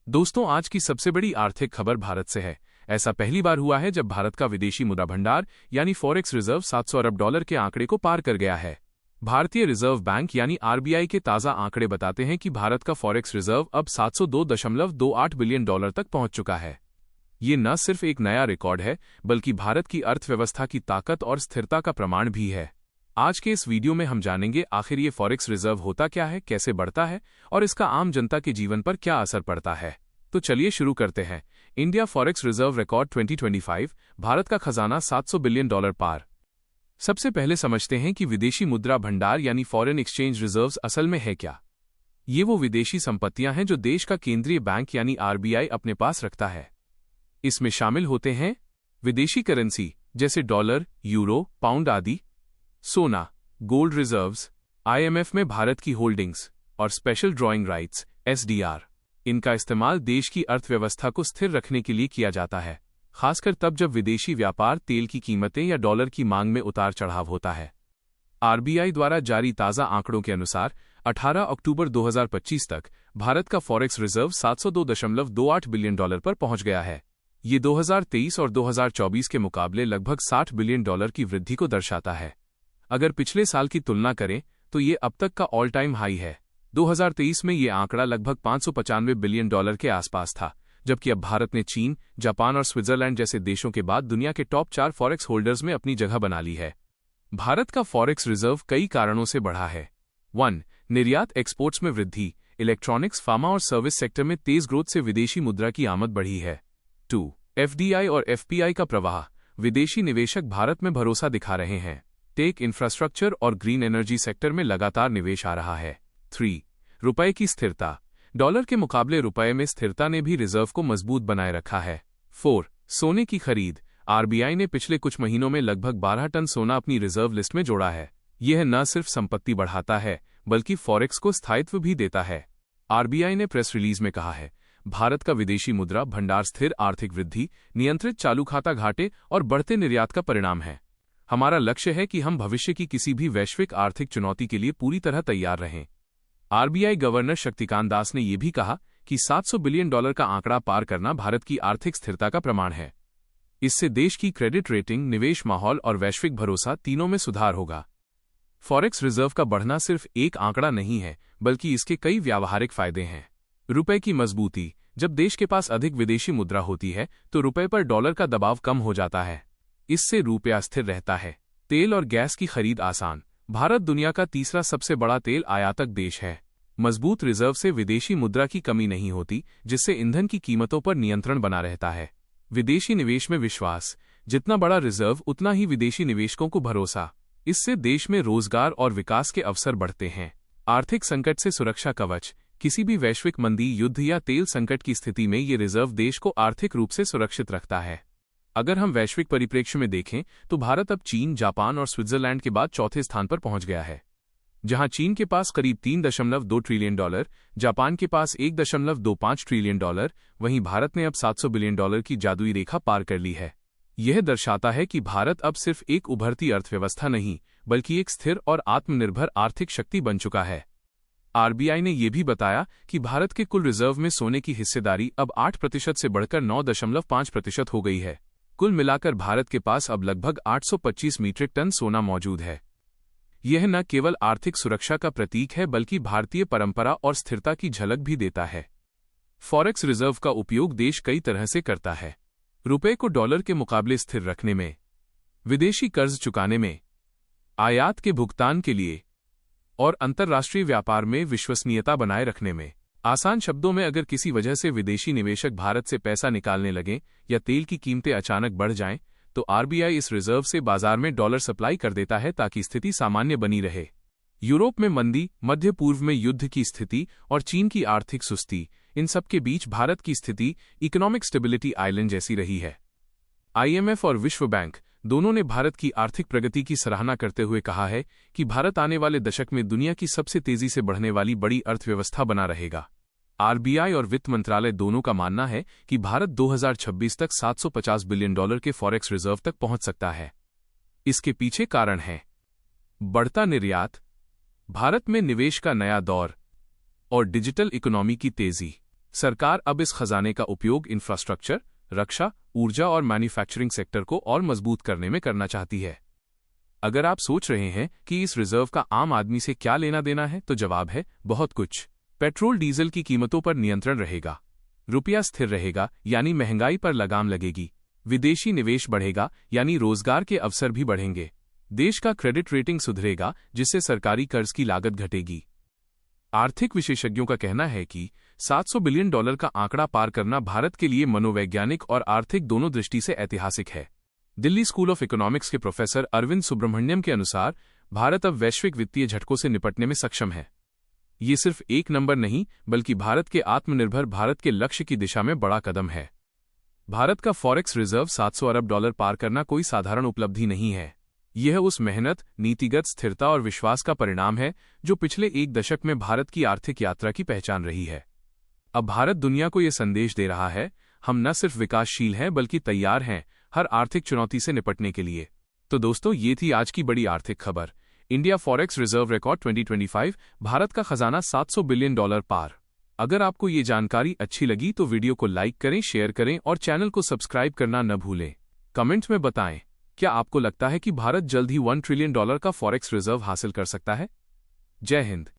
दोस्तों, आज की सबसे बड़ी आर्थिक खबर भारत से है। ऐसा पहली बार हुआ है जब भारत का विदेशी मुद्रा भंडार यानी फॉरेक्स रिजर्व 700 अरब डॉलर के आंकड़े को पार कर गया है। भारतीय रिजर्व बैंक यानी आरबीआई के ताज़ा आंकड़े बताते हैं कि भारत का फॉरेक्स रिजर्व अब 702.28 बिलियन डॉलर तक पहुंच चुका है। ये न सिर्फ एक नया रिकॉर्ड है, बल्कि भारत की अर्थव्यवस्था की ताकत और स्थिरता का प्रमाण भी है। आज के इस वीडियो में हम जानेंगे आखिर ये फॉरेक्स रिजर्व होता क्या है, कैसे बढ़ता है और इसका आम जनता के जीवन पर क्या असर पड़ता है। तो चलिए शुरू करते हैं। India forex reserve record 2025, Bharat का खजाना 700 बिलियन डॉलर पार। सबसे पहले समझते हैं कि विदेशी मुद्रा भंडार यानी फॉरेन एक्सचेंज रिजर्व्स असल में है क्या। ये वो विदेशी संपत्तियां हैं जो देश का केंद्रीय बैंक यानी आरबीआई अपने पास रखता है। इसमें शामिल होते हैं विदेशी करेंसी जैसे डॉलर, यूरो, पाउंड आदि, सोना, गोल्ड रिजर्व्स, आईएमएफ में भारत की होल्डिंग्स और स्पेशल ड्रॉइंग राइट्स एसडीआर। इनका इस्तेमाल देश की अर्थव्यवस्था को स्थिर रखने के लिए किया जाता है, खासकर तब जब विदेशी व्यापार, तेल की कीमतें या डॉलर की मांग में उतार चढ़ाव होता है। आरबीआई द्वारा जारी ताज़ा आंकड़ों के अनुसार 18 अक्टूबर 2025 तक भारत का फॉरेक्स रिजर्व 702.28 बिलियन डॉलर पर पहुंच गया है। ये 2023 और 2024 के मुकाबले लगभग 60 बिलियन डॉलर की वृद्धि को दर्शाता है। अगर पिछले साल की तुलना करें तो ये अब तक का ऑल टाइम हाई है। 2023 में ये आंकड़ा लगभग 595 बिलियन डॉलर के आसपास था, जबकि अब भारत ने चीन, जापान और स्विट्जरलैंड जैसे देशों के बाद दुनिया के टॉप 4 फॉरेक्स होल्डर्स में अपनी जगह बना ली है। भारत का फॉरेक्स रिजर्व कई कारणों से बढ़ा है। 1. निर्यात एक्सपोर्ट्स में वृद्धि, इलेक्ट्रॉनिक्स, फार्मा और सर्विस सेक्टर में तेज ग्रोथ से विदेशी मुद्रा की आमद बढ़ी है। 2. एफडीआई और एफपीआई का प्रवाह, विदेशी निवेशक भारत में भरोसा दिखा रहे हैं। टेक, इंफ्रास्ट्रक्चर और ग्रीन एनर्जी सेक्टर में लगातार निवेश आ रहा है। 3. रुपए की स्थिरता, डॉलर के मुकाबले रुपए में स्थिरता ने भी रिजर्व को मजबूत बनाए रखा है। 4. सोने की खरीद, आरबीआई ने पिछले कुछ महीनों में लगभग 12 टन सोना अपनी रिजर्व लिस्ट में जोड़ा है। यह न सिर्फ संपत्ति बढ़ाता है, बल्कि फॉरेक्स को स्थायित्व भी देता है। आरबीआई ने प्रेस रिलीज में कहा है, भारत का विदेशी मुद्रा भंडार स्थिर आर्थिक वृद्धि, नियंत्रित चालू खाता घाटे और बढ़ते निर्यात का परिणाम है। हमारा लक्ष्य है कि हम भविष्य की किसी भी वैश्विक आर्थिक चुनौती के लिए पूरी तरह तैयार रहें। आरबीआई गवर्नर शक्तिकांत दास ने यह भी कहा कि 700 बिलियन डॉलर का आंकड़ा पार करना भारत की आर्थिक स्थिरता का प्रमाण है। इससे देश की क्रेडिट रेटिंग, निवेश माहौल और वैश्विक भरोसा तीनों में सुधार होगा। फॉरेक्स रिजर्व का बढ़ना सिर्फ एक आंकड़ा नहीं है, बल्कि इसके कई व्यावहारिक फायदे हैं। रुपए की मजबूती, जब देश के पास अधिक विदेशी मुद्रा होती है तो रुपए पर डॉलर का दबाव कम हो जाता है। इससे रुपया स्थिर रहता है। तेल और गैस की खरीद आसान, भारत दुनिया का तीसरा सबसे बड़ा तेल आयातक देश है। मजबूत रिजर्व से विदेशी मुद्रा की कमी नहीं होती, जिससे ईंधन की कीमतों पर नियंत्रण बना रहता है। विदेशी निवेश में विश्वास, जितना बड़ा रिजर्व उतना ही विदेशी निवेशकों को भरोसा। इससे देश में रोजगार और विकास के अवसर बढ़ते हैं। आर्थिक संकट से सुरक्षा कवच, किसी भी वैश्विक मंदी, युद्ध या तेल संकट की स्थिति में ये रिजर्व देश को आर्थिक रूप से सुरक्षित रखता है। अगर हम वैश्विक परिप्रेक्ष्य में देखें तो भारत अब चीन, जापान और स्विट्जरलैंड के बाद चौथे स्थान पर पहुंच गया है। जहां चीन के पास करीब 3.2 ट्रिलियन डॉलर, जापान के पास 1.25 ट्रिलियन डॉलर, वहीं भारत ने अब 700 बिलियन डॉलर की जादुई रेखा पार कर ली है। यह दर्शाता है कि भारत अब सिर्फ एक उभरती अर्थव्यवस्था नहीं, बल्कि एक स्थिर और आत्मनिर्भर आर्थिक शक्ति बन चुका है। आरबीआई ने यह भी बताया कि भारत के कुल रिजर्व में सोने की हिस्सेदारी अब 8% से बढ़कर 9.5% हो गई है। कुल मिलाकर भारत के पास अब लगभग 825 मीट्रिक टन सोना मौजूद है। यह न केवल आर्थिक सुरक्षा का प्रतीक है, बल्कि भारतीय परंपरा और स्थिरता की झलक भी देता है। फॉरेक्स रिजर्व का उपयोग देश कई तरह से करता है। रुपए को डॉलर के मुकाबले स्थिर रखने में, विदेशी कर्ज चुकाने में, आयात के भुगतान के लिए और अंतर्राष्ट्रीय व्यापार में विश्वसनीयता बनाए रखने में। आसान शब्दों में, अगर किसी वजह से विदेशी निवेशक भारत से पैसा निकालने लगें या तेल की कीमतें अचानक बढ़ जाएं, तो आरबीआई इस रिजर्व से बाजार में डॉलर सप्लाई कर देता है ताकि स्थिति सामान्य बनी रहे। यूरोप में मंदी, मध्य पूर्व में युद्ध की स्थिति और चीन की आर्थिक सुस्ती, इन सब के बीच भारत की स्थिति इकोनॉमिक स्टेबिलिटी आइलैंड जैसी रही है। आईएमएफ और विश्व बैंक दोनों ने भारत की आर्थिक प्रगति की सराहना करते हुए कहा है कि भारत आने वाले दशक में दुनिया की सबसे तेजी से बढ़ने वाली बड़ी अर्थव्यवस्था बना रहेगा। आरबीआई और वित्त मंत्रालय दोनों का मानना है कि भारत 2026 तक 750 बिलियन डॉलर के फॉरेक्स रिजर्व तक पहुंच सकता है। इसके पीछे कारण है बढ़ता निर्यात, भारत में निवेश का नया दौर और डिजिटल इकोनॉमी की तेजी। सरकार अब इस खजाने का उपयोग इंफ्रास्ट्रक्चर, रक्षा, ऊर्जा और मैन्युफैक्चरिंग सेक्टर को और मजबूत करने में करना चाहती है। अगर आप सोच रहे हैं कि इस रिजर्व का आम आदमी से क्या लेना देना है, तो जवाब है बहुत कुछ। पेट्रोल डीजल की कीमतों पर नियंत्रण रहेगा, रुपया स्थिर रहेगा यानी महंगाई पर लगाम लगेगी, विदेशी निवेश बढ़ेगा यानी रोजगार के अवसर भी बढ़ेंगे, देश का क्रेडिट रेटिंग सुधरेगा जिससे सरकारी कर्ज की लागत घटेगी। आर्थिक विशेषज्ञों का कहना है कि $700 बिलियन का आंकड़ा पार करना भारत के लिए मनोवैज्ञानिक और आर्थिक दोनों दृष्टि से ऐतिहासिक है। दिल्ली स्कूल ऑफ इकोनॉमिक्स के प्रोफेसर अरविंद सुब्रमण्यम के अनुसार भारत अब वैश्विक वित्तीय झटकों से निपटने में सक्षम है। ये सिर्फ एक नंबर नहीं, बल्कि भारत के आत्मनिर्भर भारत के लक्ष्य की दिशा में बड़ा कदम है। भारत का फॉरेक्स रिजर्व $700 अरब पार करना कोई साधारण उपलब्धि नहीं है। यह उस मेहनत, नीतिगत स्थिरता और विश्वास का परिणाम है जो पिछले एक दशक में भारत की आर्थिक यात्रा की पहचान रही है। अब भारत दुनिया को यह संदेश दे रहा है, हम न सिर्फ विकासशील हैं बल्कि तैयार हैं हर आर्थिक चुनौती से निपटने के लिए। तो दोस्तों, ये थी आज की बड़ी आर्थिक खबर। India forex reserve record 2025, Bharat का खजाना $700 बिलियन पार। अगर आपको ये जानकारी अच्छी लगी तो वीडियो को लाइक करें, शेयर करें और चैनल को सब्सक्राइब करना न भूलें। कमेंट में बताएं, क्या आपको लगता है कि भारत जल्द ही $1 ट्रिलियन का फॉरेक्स रिजर्व हासिल कर सकता है? जय हिंद।